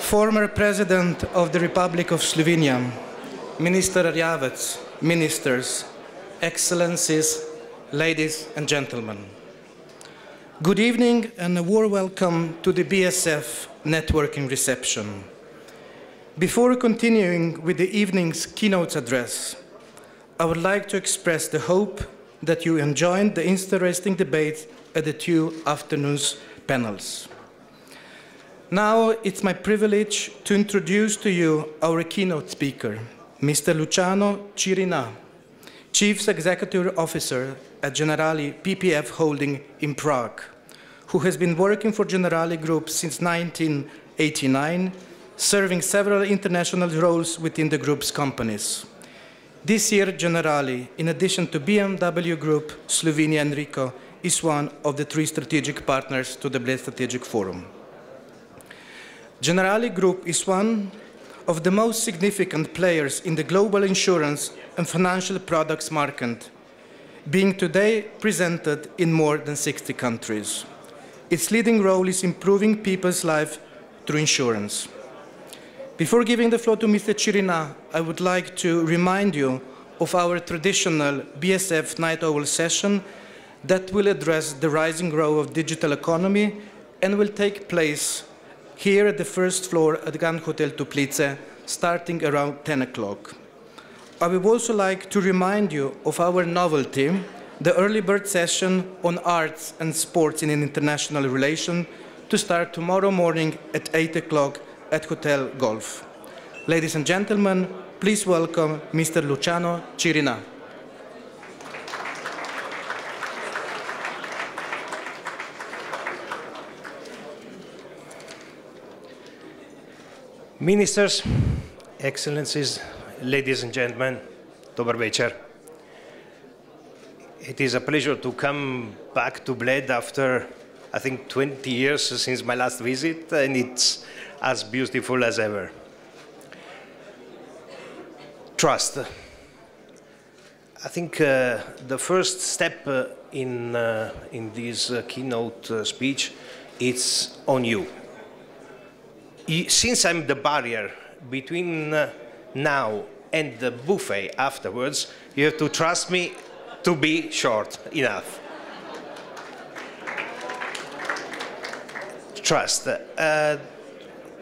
Former President of the Republic of Slovenia, Minister Rjavec, Ministers, Excellencies, ladies and gentlemen. Good evening and a warm welcome to the BSF networking reception. Before continuing with the evening's keynote address, I would like to express the hope that you enjoyed the interesting debates at the two afternoon's panels. Now it's my privilege to introduce to you our keynote speaker, Mr. Luciano Cirina, Chief Executive Officer at Generali PPF Holding in Prague, who has been working for Generali Group since 1989, serving several international roles within the group's companies. This year, Generali, in addition to BMW Group, Slovenia and Rico, is one of the 3 strategic partners to the Bled Strategic Forum. Generali Group is one of the most significant players in the global insurance and financial products market, being today presented in more than 60 countries. Its leading role is improving people's lives through insurance. Before giving the floor to Mr. Cirina, I would like to remind you of our traditional BSF Night Owl session that will address the rising growth of digital economy and will take place here at the first floor at the Grand Hotel Toplice, starting around 10 o'clock. I would also like to remind you of our novelty, the early bird session on arts and sports in international relations, to start tomorrow morning at 8 o'clock at Hotel Golf. Ladies and gentlemen, please welcome Mr. Luciano Cirina. Ministers, Excellencies, ladies and gentlemen, dobar večer. It is a pleasure to come back to Bled after, I think, 20 years since my last visit, and it's as beautiful as ever. Trust. I think the first step in this keynote speech is on you. Since I'm the barrier between now and the buffet afterwards, you have to trust me to be short enough. Trust.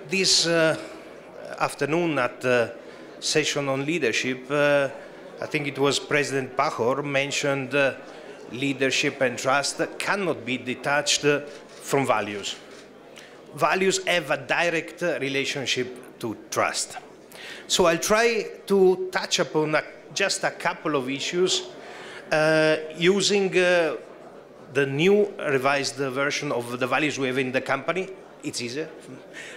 This afternoon at the session on leadership, I think it was President Pahor mentioned leadership and trust cannot be detached from values. Values have a direct relationship to trust. So I'll try to touch upon just a couple of issues using the new revised version of the values we have in the company. It's easier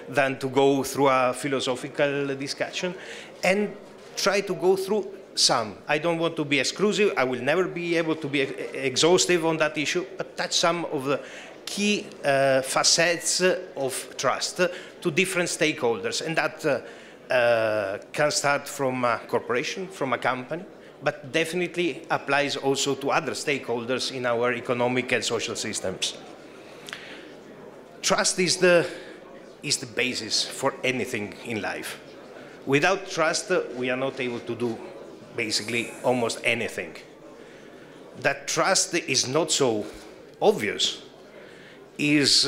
than to go through a philosophical discussion, and try to go through some. I don't want to be exclusive. I will never be able to be exhaustive on that issue, but touch some of the key facets of trust to different stakeholders. And that can start from a corporation, from a company, but definitely applies also to other stakeholders in our economic and social systems. Trust is the basis for anything in life. Without trust, we are not able to do basically almost anything. That trust is not so obvious is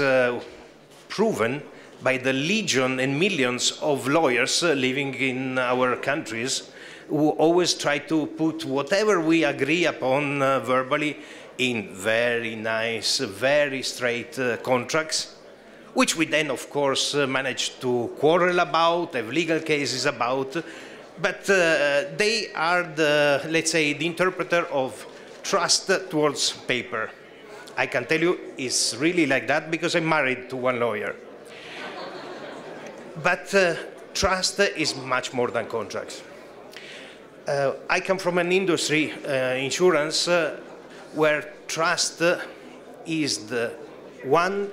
proven by the legion and millions of lawyers living in our countries who always try to put whatever we agree upon verbally in very nice, very straight contracts, which we then, of course, manage to quarrel about, have legal cases about, but they are the, let's say, the interpreter of trust towards paper. I can tell you it's really like that because I'm married to one lawyer. But trust is much more than contracts. I come from an industry, insurance, where trust is the one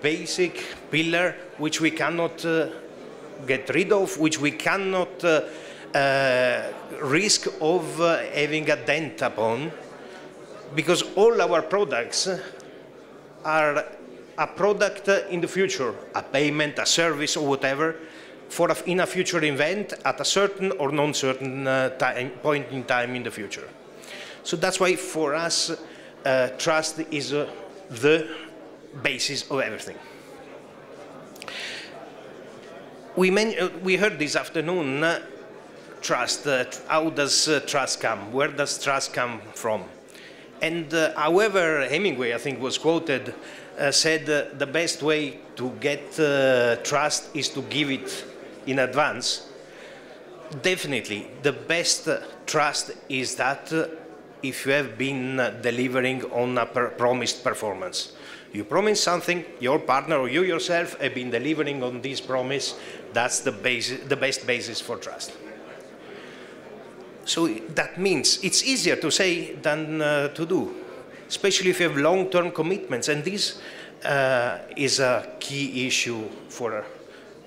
basic pillar which we cannot get rid of, which we cannot risk of having a dent upon, because all our products are a product in the future, a payment, a service, or whatever, in a future event at a certain or non-certain point in time in the future. So that's why for us, trust is the basis of everything. We heard this afternoon, trust, how does trust come? Where does trust come from? And however Hemingway, I think, was quoted, said the best way to get trust is to give it in advance. Definitely, the best trust is that if you have been delivering on a promised performance. You promise something, your partner or you yourself have been delivering on this promise, that's the best basis for trust. So that means it's easier to say than to do, especially if you have long-term commitments, and this is a key issue for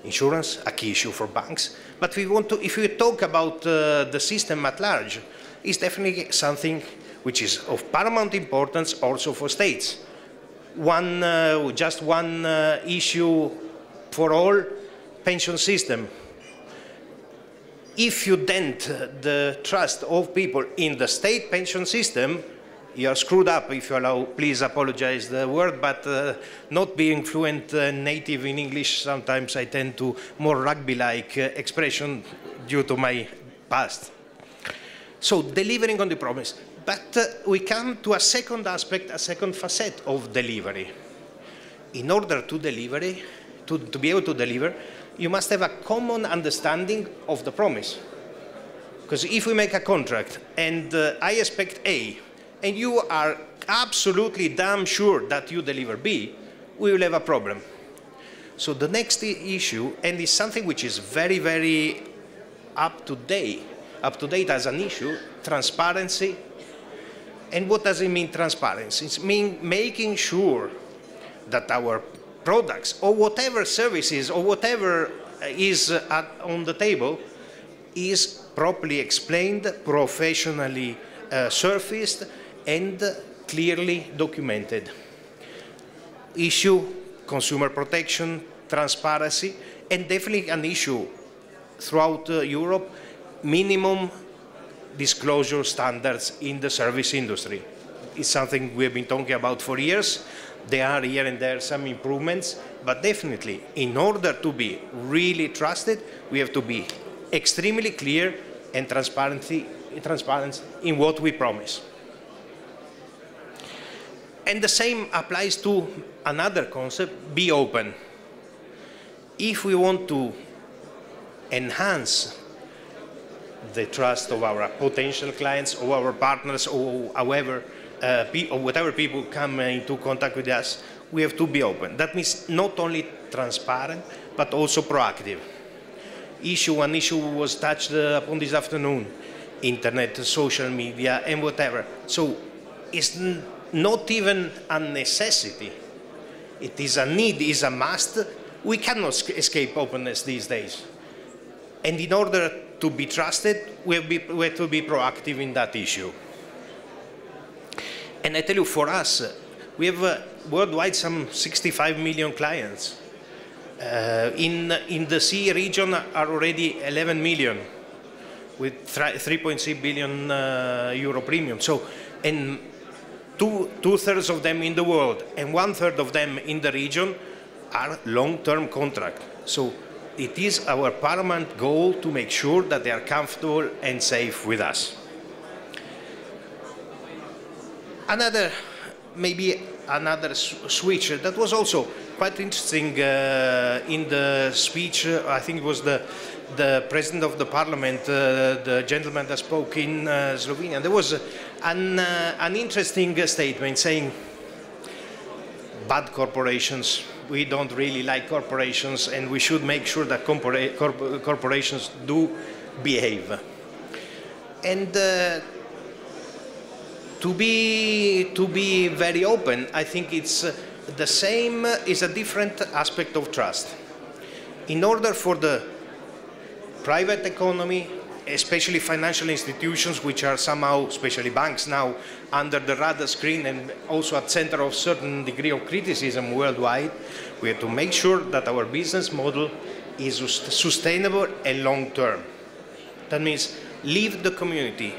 insurance, a key issue for banks. But if we talk about the system at large, it's definitely something which is of paramount importance also for states. Just one issue for all, pension system. If you dent the trust of people in the state pension system, you are screwed up, if you allow, please apologize the word, but not being fluent native in English, sometimes I tend to more rugby-like expression due to my past. So delivering on the promise. But we come to a second aspect, a second facet of delivery. In order to to be able to deliver, you must have a common understanding of the promise. Because if we make a contract and I expect A, and you are absolutely damn sure that you deliver B, we will have a problem. So the next issue, and it's something which is very, very up to date as an issue, transparency. And what does it mean, transparency? It means making sure that our products or whatever services or whatever is on the table is properly explained, professionally surfaced, and clearly documented. Issue, consumer protection, transparency, and definitely an issue throughout Europe, minimum disclosure standards in the service industry. It's something we've been talking about for years. There are here and there some improvements, but definitely in order to be really trusted, we have to be extremely clear and transparent in what we promise. And the same applies to another concept, be open. If we want to enhance the trust of our potential clients or our partners or however, or whatever people come into contact with us, we have to be open. That means not only transparent, but also proactive. One issue was touched upon this afternoon, internet, social media, and whatever. So it's not even a necessity. It is a need, it's a must. We cannot escape openness these days. And in order to be trusted, we have to be proactive in that issue. And I tell you, for us, we have worldwide some 65 million clients. In the CE region are already 11 million with 3.6 billion euro premium. So, and two-thirds of them in the world and one-third of them in the region are long-term contracts. So it is our paramount goal to make sure that they are comfortable and safe with us. Maybe another switch that was also quite interesting in the speech. I think it was the president of the parliament, the gentleman that spoke in Slovenia. There was an interesting statement saying, bad corporations, we don't really like corporations, and we should make sure that corporations do behave. And to be very open, I think it's the same, is a different aspect of trust. In order for the private economy especially financial institutions, which are somehow, especially banks now, under the radar screen and also at center of certain degree of criticism worldwide. We have to make sure that our business model is sustainable and long-term. That means leave the community.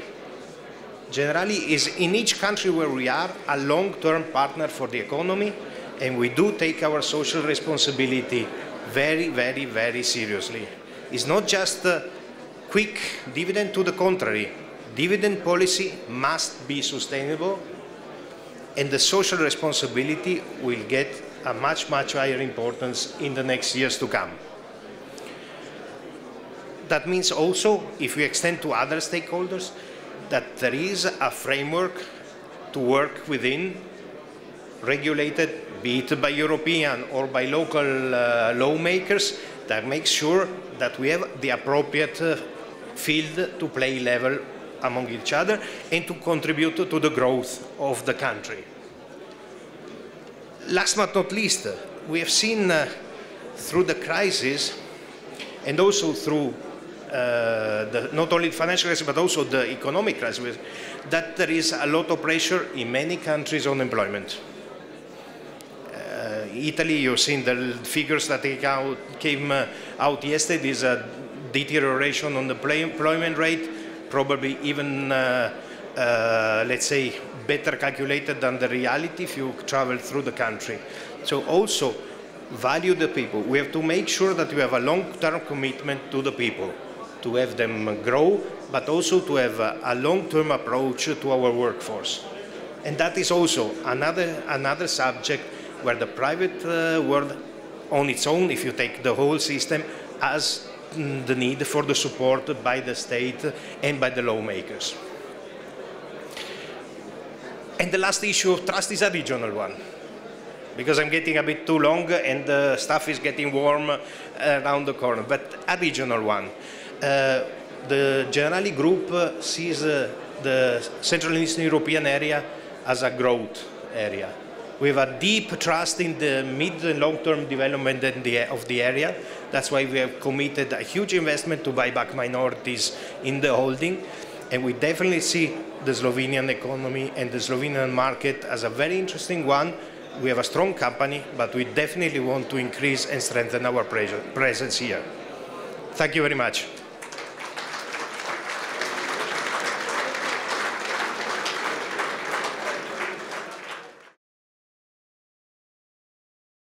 Generally, is in each country where we are a long-term partner for the economy, and we do take our social responsibility very, very, very seriously. It's not just a quick dividend, to the contrary. Dividend policy must be sustainable, and the social responsibility will get a much, much higher importance in the next years to come. That means also, if we extend to other stakeholders, that there is a framework to work within, regulated, be it by European or by local lawmakers, that makes sure that we have the appropriate field to play level among each other and to contribute to the growth of the country. Last but not least, we have seen through the crisis and also through not only the financial crisis but also the economic crisis, that there is a lot of pressure in many countries on employment. Italy, you've seen the figures that came out yesterday. There's a deterioration on the employment rate, probably even, let's say, better calculated than the reality if you travel through the country. So also, value the people. We have to make sure that we have a long-term commitment to the people, to have them grow, but also to have a long-term approach to our workforce. And that is also another subject where the private world on its own, if you take the whole system, has the need for the support by the state and by the lawmakers. And the last issue of trust is a regional one, because I'm getting a bit too long and the stuff is getting warm around the corner, but a regional one. The Generali Group sees the Central and Eastern European area as a growth area. We have a deep trust in the mid and long-term development of the area. That's why we have committed a huge investment to buy back minorities in the holding. And we definitely see the Slovenian economy and the Slovenian market as a very interesting one. We have a strong company, but we definitely want to increase and strengthen our presence here. Thank you very much.